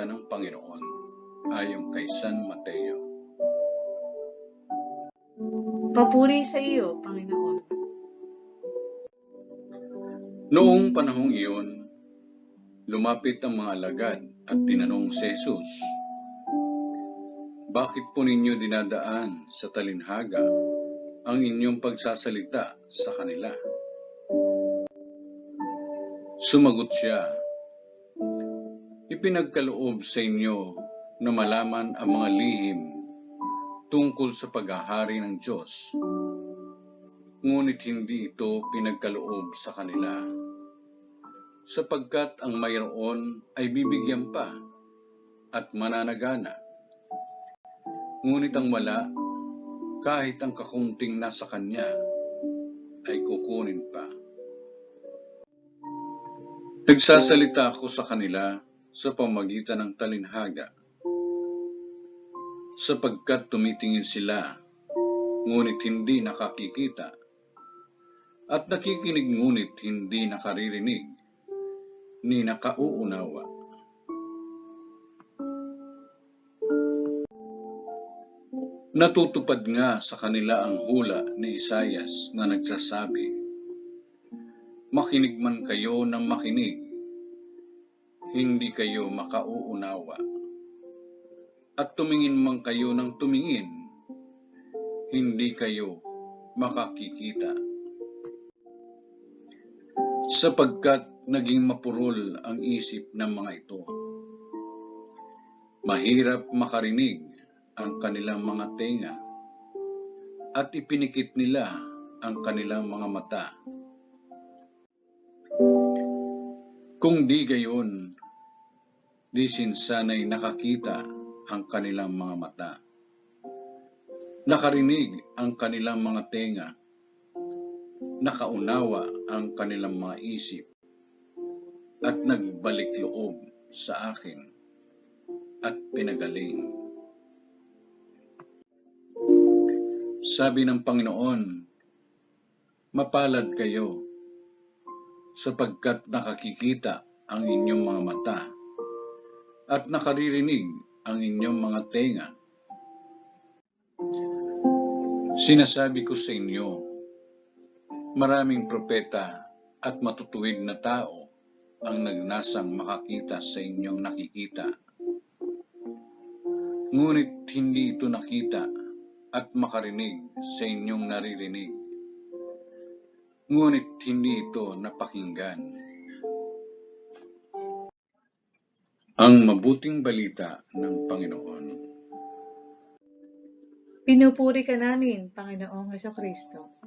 salita ng Panginoon ayon kay San Mateo. Papuri sa iyo, Panginoon. Noong panahong iyon, lumapit ang mga alagad at tinanong si Jesus, "Bakit po ninyo dinadaan sa talinhaga ang inyong pagsasalita sa kanila?" Sumagot siya, "Ipinagkaloob sa inyo na malaman ang mga lihim tungkol sa paghahari ng Diyos, ngunit hindi ito pinagkaloob sa kanila, sapagkat ang mayroon ay bibigyan pa at mananagana, ngunit ang wala, kahit ang kakunting nasa kanya, ay kukunin pa. Nagsasalita ako sa kanila sa pamamagitan ng talinhaga, sapagkat tumitingin sila, ngunit hindi nakakikita, at nakikinig ngunit hindi nakaririnig, ni nakauunawa. Natutupad nga sa kanila ang hula ni Isaias na nagsasabi, "Makinig man kayo ng makinig, hindi kayo makauunawa. At tumingin man kayo ng tumingin, hindi kayo makakikita. Sapagkat naging mapurol ang isip ng mga ito. Mahirap makarinig ang kanilang mga tenga, at ipinikit nila ang kanilang mga mata. Kung di gayon, di sinsanay nakakita ang kanilang mga mata, nakarinig ang kanilang mga tenga, nakaunawa ang kanilang mga isip, at nagbalik loob sa akin at pinagaling." Sabi ng Panginoon, "Mapalad kayo, sapagkat nakakikita ang inyong mga mata at nakaririnig ang inyong mga tenga. Sinasabi ko sa inyo, maraming propeta at matutuwid na tao ang nagnasang makakita sa inyong nakikita. Ngunit hindi ito nakita at makarinig sa inyong naririnig. Ngunit hindi ito napakinggan." Ang mabuting balita ng Panginoon. Pinupuri ka namin, Panginoong Hesukristo.